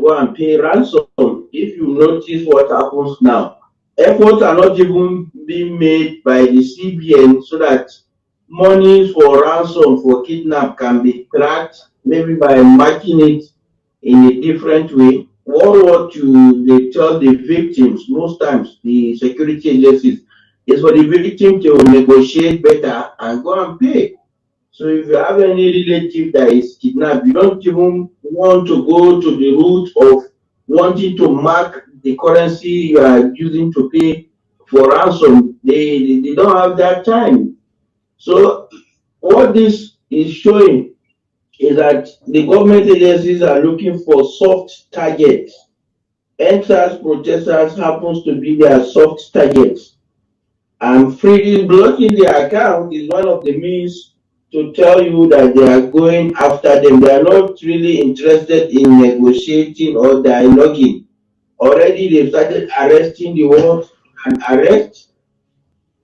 go and pay ransom. If you notice what happens now, efforts are not even being made by the CBN so that monies for ransom for kidnap can be tracked, maybe by marking it in a different way. What you they tell the victims most times, the security agencies, is for the victim to negotiate better and go and pay. So if you have any relative that is kidnapped, you don't even want to go to the route of wanting to mark the currency you are using to pay for ransom. They don't have that time. So what this is showing is that the government agencies are looking for soft targets. NSAS protesters happens to be their soft targets. And freely blocking their account is one of the means to tell you that they are going after them. They are not really interested in negotiating or dialoguing. Already they've started arresting the ones and arrest.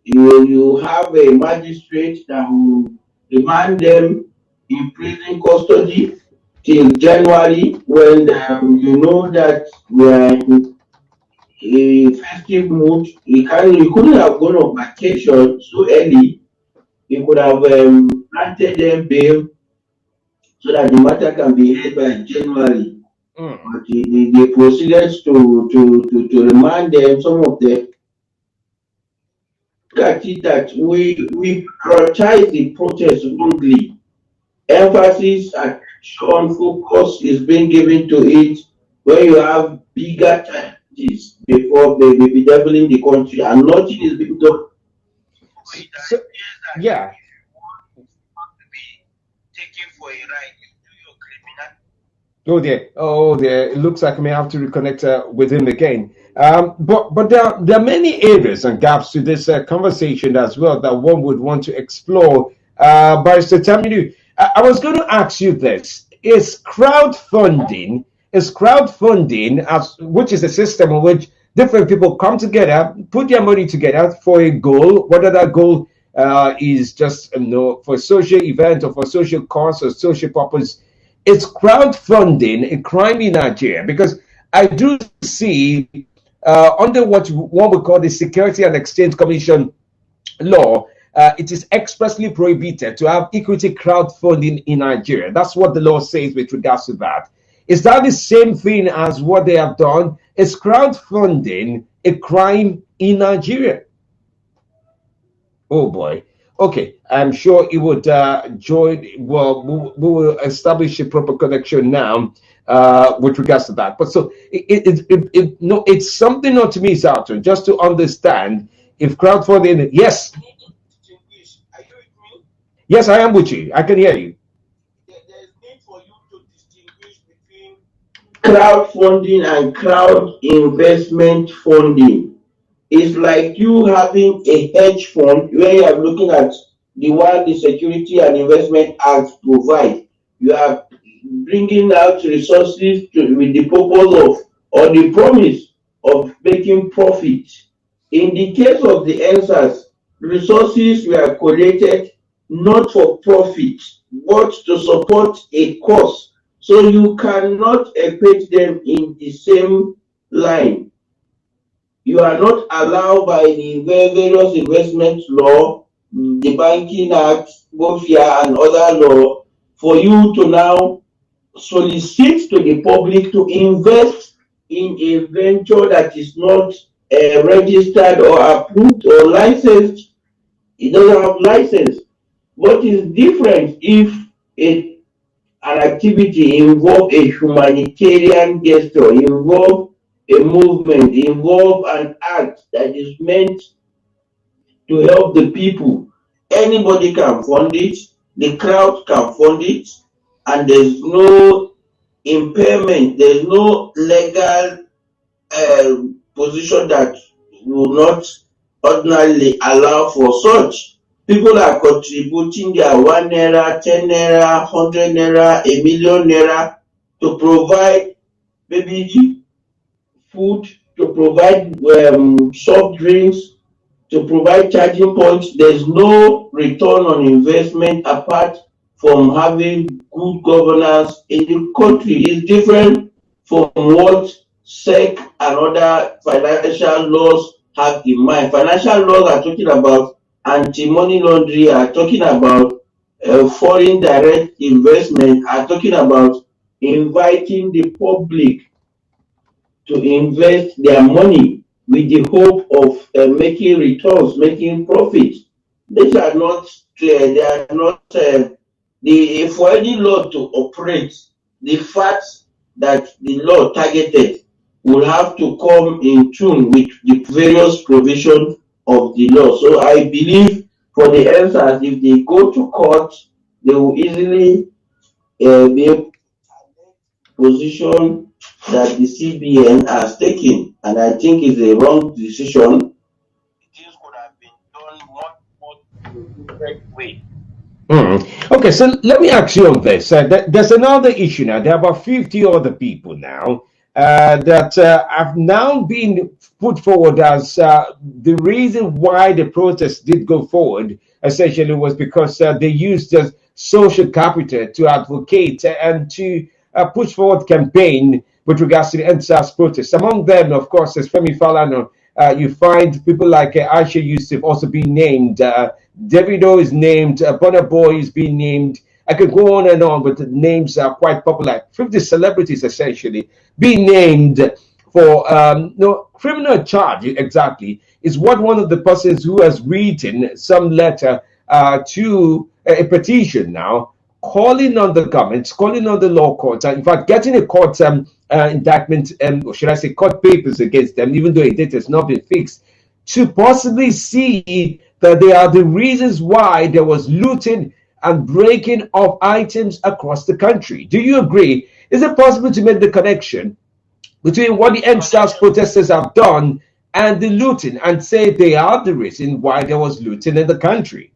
You have a magistrate that will remand them in prison custody till January when you know that we are in a festive mood. He couldn't have gone on vacation so early. He could have granted them bail so that the matter can be heard by January. But they proceeded to remand them, some of them. Look at it that we prioritize the protest wrongly. Emphasis and on focus is being given to it when you have bigger challenges before they may be deviling the country and nothing is being done. So, yeah. Taken for a ride, you do your criminal. Oh dear. It looks like I may have to reconnect with him again. But there are many areas and gaps to this conversation as well that one would want to explore. Barrister Taminu, I was going to ask you this: is crowdfunding, as which is a system in which different people come together, put their money together for a goal, whether that goal is just for a social event or for a social cause or social purpose. It's crowdfunding a crime in Nigeria? Because I do see under what we call the Security and Exchange Commission law, it is expressly prohibited to have equity crowdfunding in Nigeria. That's what the law says with regards to that. Is that the same thing as what they have done? Is crowdfunding a crime in Nigeria? Oh boy. Okay, I'm sure he would join. Well, we will establish a proper connection now with regards to that. But so it's something not to miss out on, just to understand if crowdfunding. Yes, Are you with me? yes, I am with you. I can hear you. There's need for you to distinguish between crowdfunding and crowd investment funding. It's like you having a hedge fund where you are looking at the one the Security and Investment Act provide. You are bringing out resources with the purpose of or the promise of making profit. In the case of the answers, resources were collated not for profit but to support a cause. So you cannot equate them in the same line. You are not allowed by the various investment law, the banking act, BOFIA and other law for you to now solicit to the public to invest in a venture that is not registered or approved or licensed. It doesn't have license. What is different if an activity involve a humanitarian gesture, involve a movement, involve an act that is meant to help the people. Anybody can fund it, the crowd can fund it, and there's no impairment, there's no legal position that will not ordinarily allow for such. People are contributing their 1 naira, 10 naira, 100 naira, a million naira to provide maybe food, to provide soft drinks, to provide charging points. There's no return on investment apart from having good governance in the country. It's different from what SEC and other financial laws have in mind. Financial laws are talking about anti-money laundering, are talking about foreign direct investment, are talking about inviting the public to invest their money with the hope of making returns, making profit. These are not clear. They are not for any law to operate. The fact that the law targeted will have to come in tune with the various provisions of the law. So I believe for the answers, if they go to court, they will easily be able position that the CBN has taken, and I think it's a wrong decision. Things could have been done much more in a different way. Okay, so let me ask you on this. There's another issue now. There are about 50 other people now that have now been put forward as the reason why the protest did go forward essentially was because they used social capital to advocate and to push forward campaign with regards to the NSAS protest. Among them, of course, is Femi Falana. You find people like Aisha Yusuf also being named. Davido is named. Burna Boy is being named. I could go on and on, but the names are quite popular. 50 celebrities essentially being named for no criminal charge exactly is what one of the persons who has written some letter to a petition now calling on the government, calling on the law courts, and in fact getting a court indictment, or should I say court papers against them, even though a date has not been fixed, to possibly see that they are the reasons why there was looting and breaking of items across the country. Do you agree? Is it possible to make the connection between what the NSAS protesters have done and the looting and say they are the reason why there was looting in the country?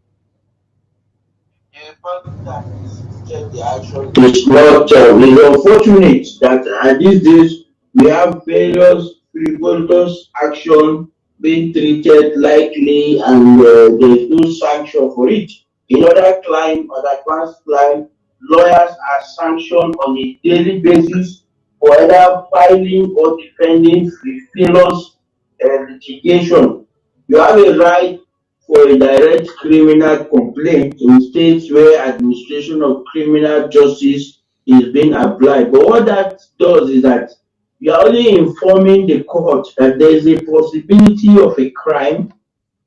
The person that initiated the action is not, it's unfortunate that these days we have various frivolous action being treated lightly and there's no sanction for it. In other crime, other advanced crime, lawyers are sanctioned on a daily basis for either filing or defending frivolous litigation. You have a right for a direct criminal complaint in states where administration of criminal justice is being applied. But what that does is that you are only informing the court that there is a possibility of a crime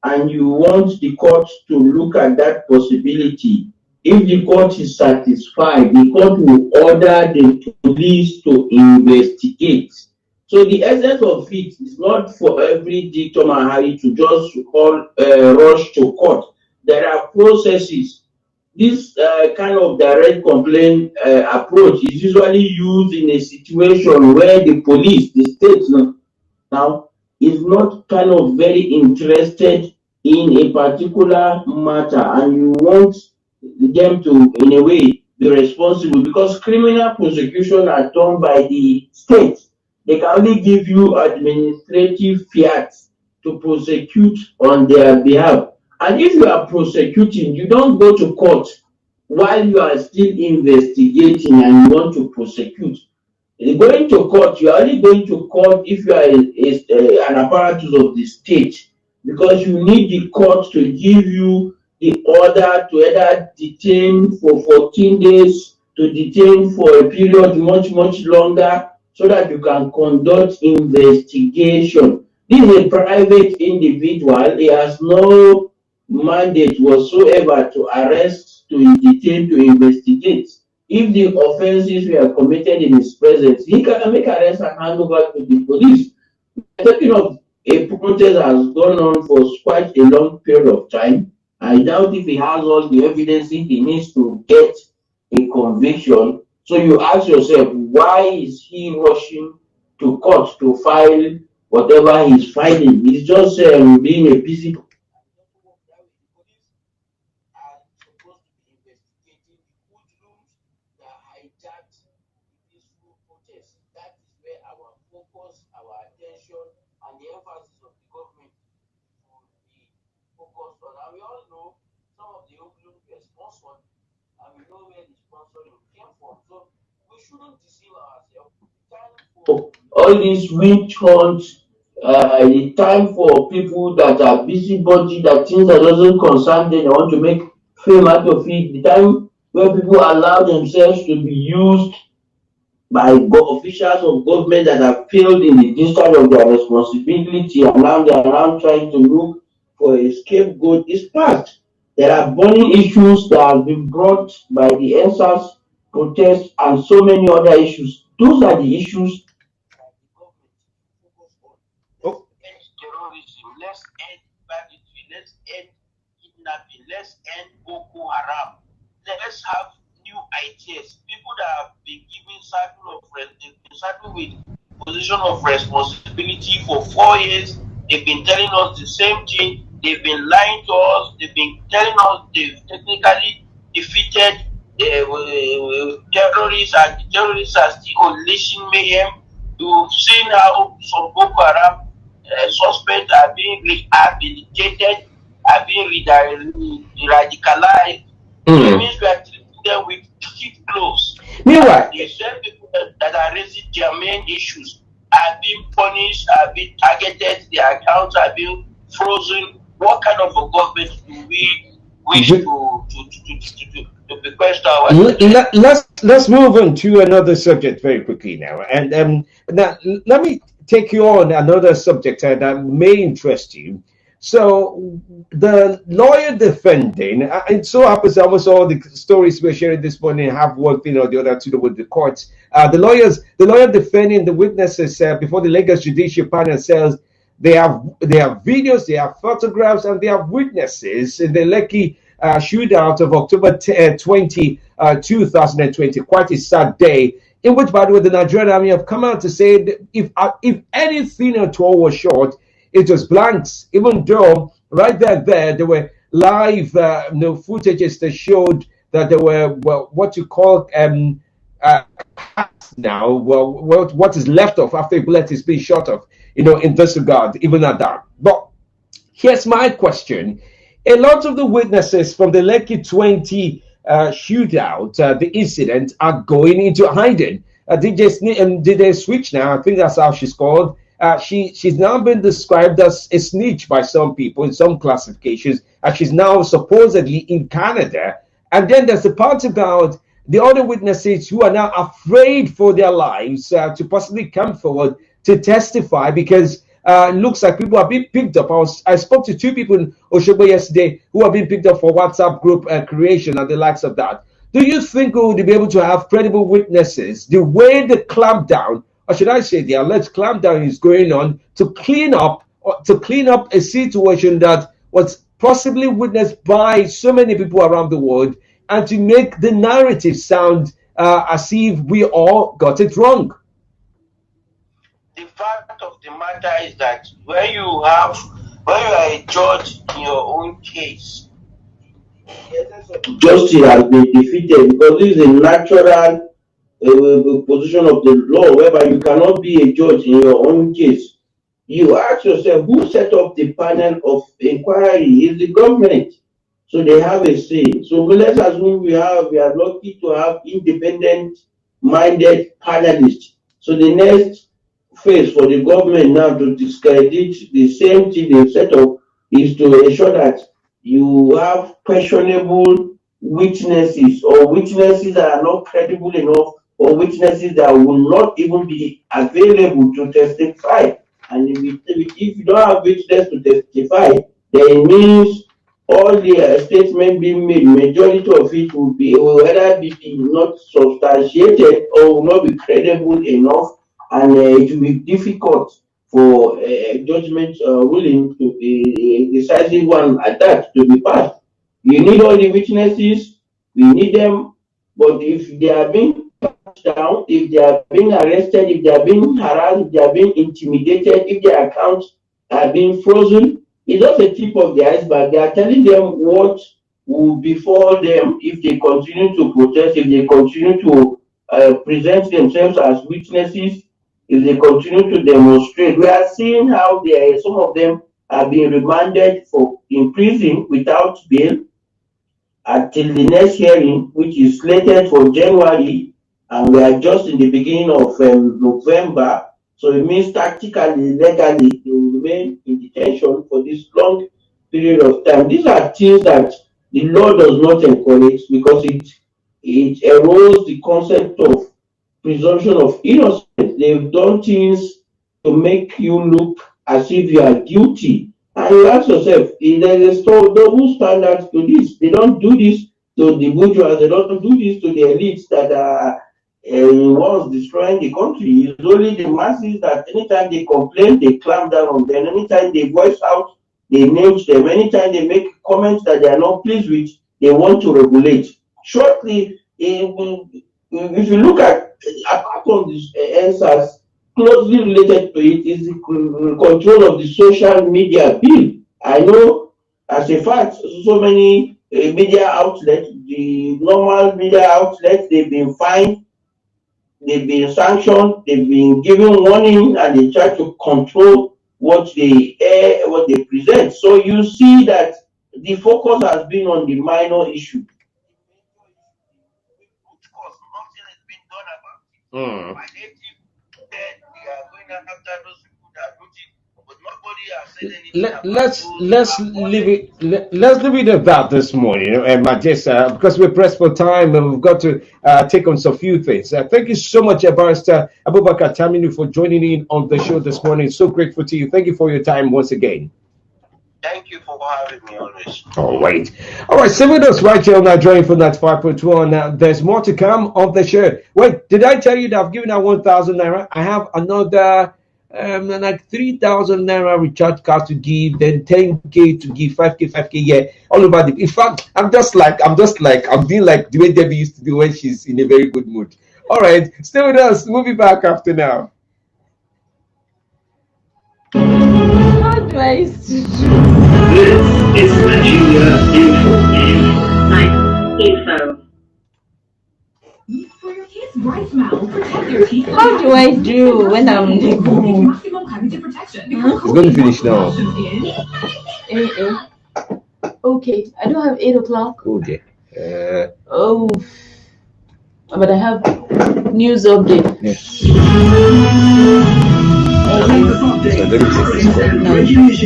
and you want the court to look at that possibility. If the court is satisfied, the court will order the police to investigate. So the essence of it is not for every dictum and Harry to just rush to court. There are processes. This kind of direct complaint approach is usually used in a situation where the police, the state now, is not kind of very interested in a particular matter and you want them to, in a way, be responsible because criminal prosecution are done by the state. They can only give you administrative fiat to prosecute on their behalf. And if you are prosecuting, you don't go to court while you are still investigating and you want to prosecute. Going to court, you are only going to court if you are an apparatus of the state because you need the court to give you the order to either detain for 14 days, to detain for a period much, much longer so that you can conduct investigation. This is a private individual. He has no mandate whatsoever to arrest, to detain, to investigate. If the offences were committed in his presence, he can make arrest and hand over to the police. Talking of a protest has gone on for quite a long period of time. I doubt if he has all the evidence he needs to get a conviction. So you ask yourself, why is he rushing to court to file whatever he's filing? He's just being a busy are supposed to be investigating the hoodlums that hijacked the peaceful protest. That is where our focus, our attention, and the emphasis of the government should be focused on. And we all know some of the hoodlums were sponsored, and we know where the sponsoring came from. So we shouldn't deceive ourselves. for all these witch hunts, the time for people that are busybody, that things that doesn't concern them, they want to make fame out of it, the time where people allow themselves to be used by officials of government that have failed in the discharge of their responsibility, and now they are now trying to look for a scapegoat is past. There are burning issues that have been brought by the NSAS protests and so many other issues. Those are the issues that the government should focus on. Let's Oh, end terrorism, let's end banditry, let's end kidnapping, let's end Boko Haram. Let's have new ideas. People that have been given they've been saddled with position of responsibility for 4 years. They've been telling us the same thing. They've been lying to us. They've been telling us they've technically defeated the terrorists, and the terrorists are still unleashing mayhem. You've seen how some Boko Haram suspects are being rehabilitated, are being radicalized. So it mm. means we are treating them with kid gloves. And Meanwhile, the same people that are raising their main issues are being punished, are being targeted, their accounts are being frozen. What kind of a government do we wish we, to bequest to our children? let's move on to another subject very quickly now. And now let me take you on another subject that may interest you. So the lawyer defending, it so happens almost all the stories we're sharing this morning have one thing or the other to do with the courts. The lawyer defending the witnesses before the Lagos Judicial Panel says they have videos, they have photographs, and they have witnesses in the Lekki shootout of October 20, 2020. Quite a sad day, in which, by the way, the Nigerian army have come out to say that if anything at all was short, it was blanks. Even though right there were live footages that showed that there were, well, what you call uh, now, well, what is left of after a bullet is being shot off, in this regard, even at that. But here's my question. A lot of the witnesses from the Lekki 20 shootout, the incident, are going into hiding. Did they switch now? I think that's how she's called. She's now been described as a snitch by some people in some classifications, and she's now supposedly in Canada. And then there's the part about the other witnesses who are now afraid for their lives to possibly come forward to testify because looks like people are being picked up. I spoke to two people in Oshobo yesterday who are being picked up for WhatsApp group creation and the likes of that. Do you think we would be able to have credible witnesses the way the clampdown, or should I say the alleged clampdown, is going on to clean up a situation that was possibly witnessed by so many people around the world, and to make the narrative sound as if we all got it wrong? The fact of the matter is that when you are a judge in your own case, the essence of justice has been defeated because this is a natural position of the law whereby you cannot be a judge in your own case. You ask yourself, who set up the panel of inquiry? Is the government. So they have a say. So let's assume we are lucky to have independent minded panelists. So the next phase for the government now to discredit the same thing they've set up is to ensure that you have questionable witnesses, or witnesses that are not credible enough, or witnesses that will not even be available to testify. And if you don't have witness to testify, then it means all the statement being made, majority of it will either be not substantiated or will not be credible enough, and it will be difficult for judgment ruling to be a decisive one at that to be passed. You need all the witnesses, we need them, but if they are being down, if they are being arrested, if they are being harassed, if they are being intimidated, if their accounts are being frozen, it's just a tip of the iceberg. They are telling them what will befall them if they continue to protest, if they continue to present themselves as witnesses, if they continue to demonstrate. We are seeing how some of them are being remanded for in prison without bail until the next hearing, which is slated for January. and we are just in the beginning of November. So it means tactically, legally, they will remain in detention for this long period of time. These are things that the law does not encourage because it erodes the concept of presumption of innocence. They've done things to make you look as if you are guilty. And you ask yourself, if there is a double standard to this. They don't do this to the bourgeois, they don't do this to the elites that are was destroying the country. It's only the masses that anytime they complain, they clamp down on them. Anytime they voice out, they name them. Anytime they make comments that they are not pleased with, they want to regulate. Shortly, if you look at apart from the answers closely related to it is the control of the social media bill. I know as a fact, so many media outlets, the normal media outlets, they've been fined, they've been sanctioned, they've been given warning, and they try to control what they air, what they present. So you see that the focus has been on the minor issue. Because nothing has been done about it. Why they think that they are going after those people that do it, but nobody has said anything about those Let's leave it let's leave it at that this morning, and just because we're pressed for time and we've got to take on some few things. Thank you so much, Barrister Abubakar Taminu, for joining in on the show this morning. So grateful to you. Thank you for your time once again. Thank you for having me always. All right, stay with us right here on that journey for that 5.1. Now, there's more to come on the show. Wait, did I tell you that I've given out 1,000 naira? I have another like 3,000 naira recharge card to give, then 10k to give, 5k, 5k, yeah, all over the. In fact, I'm doing like the way Debbie used to do when she's in a very good mood. All right, stay with us. We'll be back after now. How do I switch? This is Nigeria Info. Info. For your kids' bright smile, protect their teeth. How do I do when I'm in the mood? Maximum cognitive protection. It's going to finish now. Okay, I don't have 8 o'clock. Okay. Oh, but I have news update. Yes. So let me take this one. Breaking news.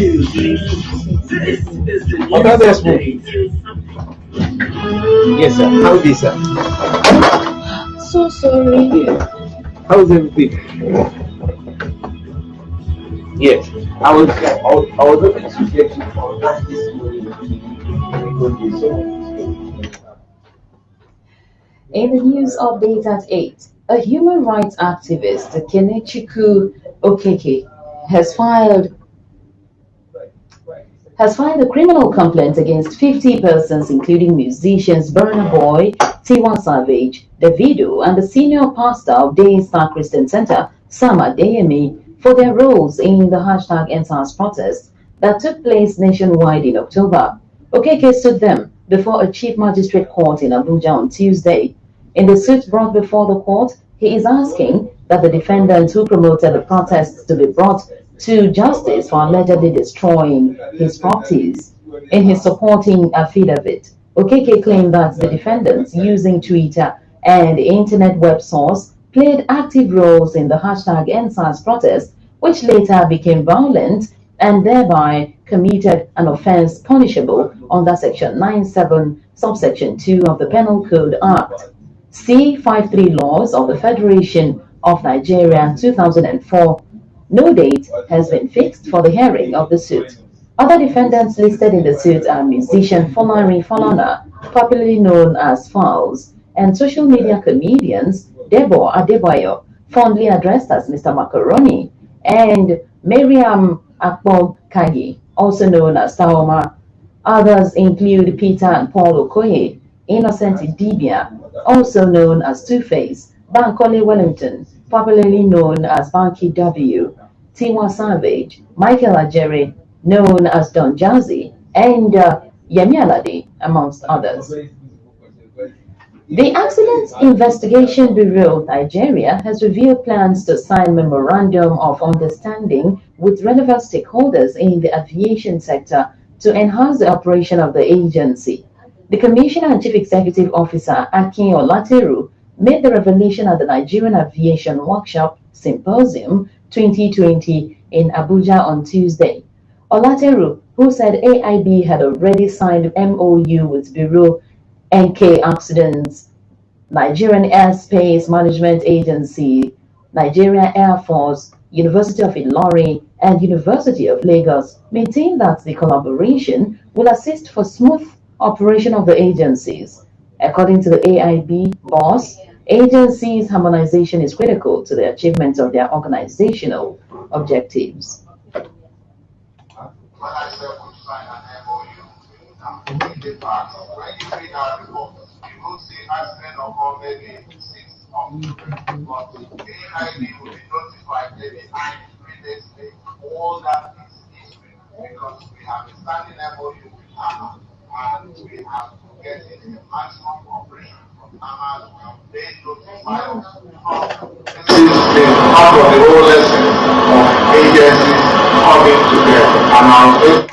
This is the news update. Yes, sir. How is it, sir? So sorry. Yeah. How's everything? Yes. I was hoping to get you for that this morning. In the news update at 8, a human rights activist, Kenechukwu Okeke, has filed a criminal complaint against 50 persons, including musicians Burna Boy, Tiwa Savage, Davido, and the senior pastor of Daystar Christian Center, Sam Adeyemi, for their roles in the #EndSARS protests that took place nationwide in October. Okeke sued them before a chief magistrate court in Abuja on Tuesday. In the suit brought before the court, he is asking that the defendants who promoted the protests to be brought to justice for allegedly destroying his properties. In his supporting affidavit, Okeke claimed that the defendants, using Twitter and internet web source, played active roles in the #EndSARS protest, which later became violent and thereby committed an offense punishable under Section 97, subsection 2 of the Penal Code Act. C-53 laws of the Federation of Nigeria 2004. No date has been fixed for the hearing of the suit. Other defendants listed in the suit are musician Folari Falana, popularly known as Falz, and social media comedians Debo Adebayo, fondly addressed as Mr. Macaroni, and Miriam Akpog Kagi, also known as Taoma. Others include Peter and Paul Okoye, Innocent Idibia, also known as Two-Face, Bankole Wellington, popularly known as Banky W, Tiwa Savage, Michael Ajere, known as Don Jazzy, and Yemi Alade, amongst others. The Accident Investigation Bureau of Nigeria has revealed plans to sign memorandum of understanding with relevant stakeholders in the aviation sector to enhance the operation of the agency. The Commissioner and Chief Executive Officer, Akin Olateru, made the revelation at the Nigerian Aviation Workshop Symposium 2020 in Abuja on Tuesday. Olateru, who said AIB had already signed MOU with Bureau NK Accidents, Nigerian Airspace Management Agency, Nigeria Air Force, University of Ilorin, and University of Lagos, maintain that the collaboration will assist for smooth operation of the agencies. According to the AIB boss, agencies' harmonization is critical to the achievement of their organizational objectives. Accident occur maybe 6 October, but AID will be notified maybe 3 days late. All that is history because we have a standing MOU with HAMA and we have to get a maximum cooperation from HAMA. They notify us from this is part of the whole lesson of agencies coming together and our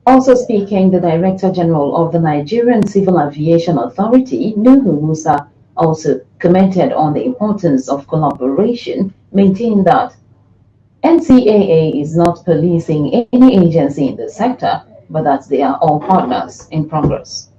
Also speaking, the Director General of the Nigerian Civil Aviation Authority, Nuhu Musa, also commented on the importance of collaboration, maintaining that NCAA is not policing any agency in the sector, but that they are all partners in progress.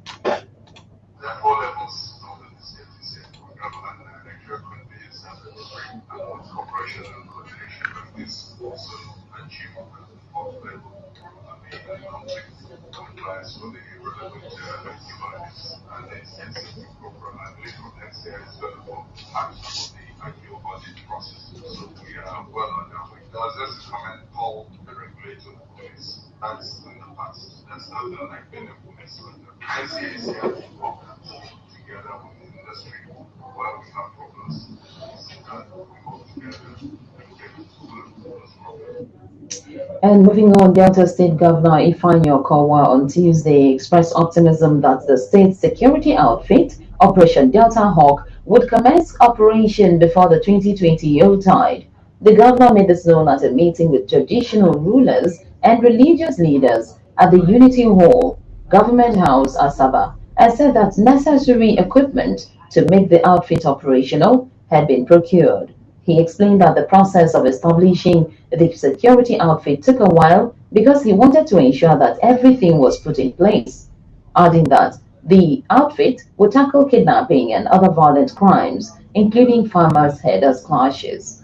And moving on, Delta State Governor Ifeanyi Okowa on Tuesday expressed optimism that the state's security outfit, Operation Delta Hawk, would commence operation before the 2020 Yuletide. The governor made this known at a meeting with traditional rulers and religious leaders at the Unity Hall, Government House, Asaba, and said that necessary equipment to make the outfit operational had been procured. He explained that the process of establishing the security outfit took a while because he wanted to ensure that everything was put in place, adding that the outfit would tackle kidnapping and other violent crimes, including farmers' herders clashes.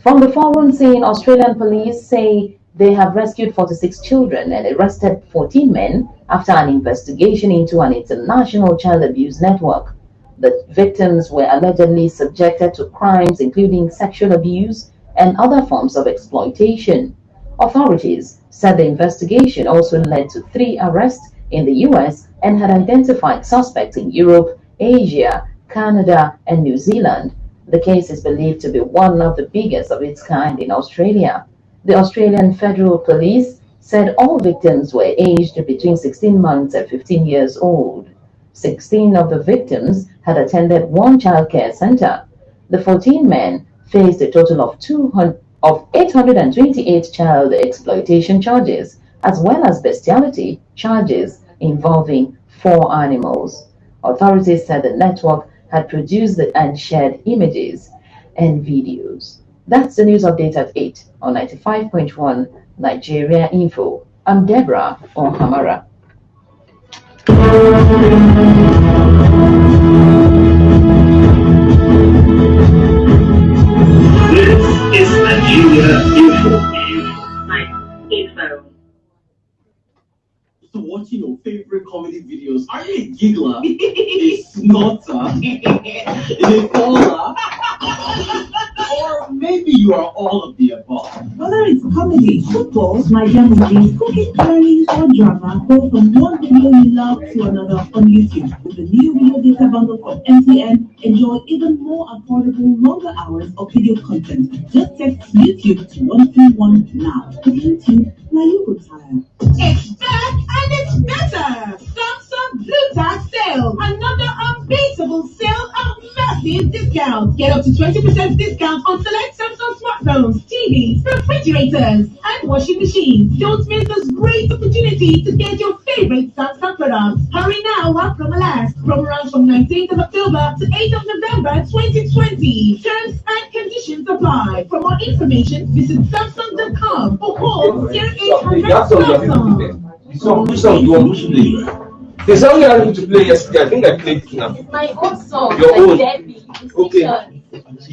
From the foreign scene, Australian police say they have rescued 46 children and arrested 14 men after an investigation into an international child abuse network. The victims were allegedly subjected to crimes including sexual abuse and other forms of exploitation. Authorities said the investigation also led to 3 arrests in the US and had identified suspects in Europe, Asia, Canada, and New Zealand. The case is believed to be one of the biggest of its kind in Australia. The Australian Federal Police said all victims were aged between 16 months and 15 years old. 16 of the victims had attended one childcare center. The 14 men faced a total of 828 child exploitation charges, as well as bestiality charges involving 4 animals. Authorities said the network had produced and shared images and videos. That's the news update at 8 on 95.1 Nigeria Info. I'm Deborah Ohamara. This is Nigeria Info. So watching your favorite comedy videos, are you a giggler, a snorter, a faller, or maybe you are all of the above? Whether it's comedy, football, Nigeria movies, cooking, learning, or drama, go from one video you love to another on YouTube. With the new video data bundle from MTN, enjoy even more affordable, longer hours of video content. Just text YouTube to 131 now. With YouTube, now you go tired. It's back and it's better! Samsung Blue Tag sale! Another unbeatable sale of massive discounts! Get up to 20% discount on select Samsung smartphones, TVs, refrigerators, and washing machines. Don't miss this great opportunity to get your favorite Samsung products. Hurry now while promo lasts. Promo runs from 19th of October to 8th of November 2020. Terms and conditions apply. For more information, visit Samsung.com or call 0800 Samsung. Which song do you want to play? The song you asked me to play yesterday, I think I played it now. My own song. Your like own. Debbie. Okay.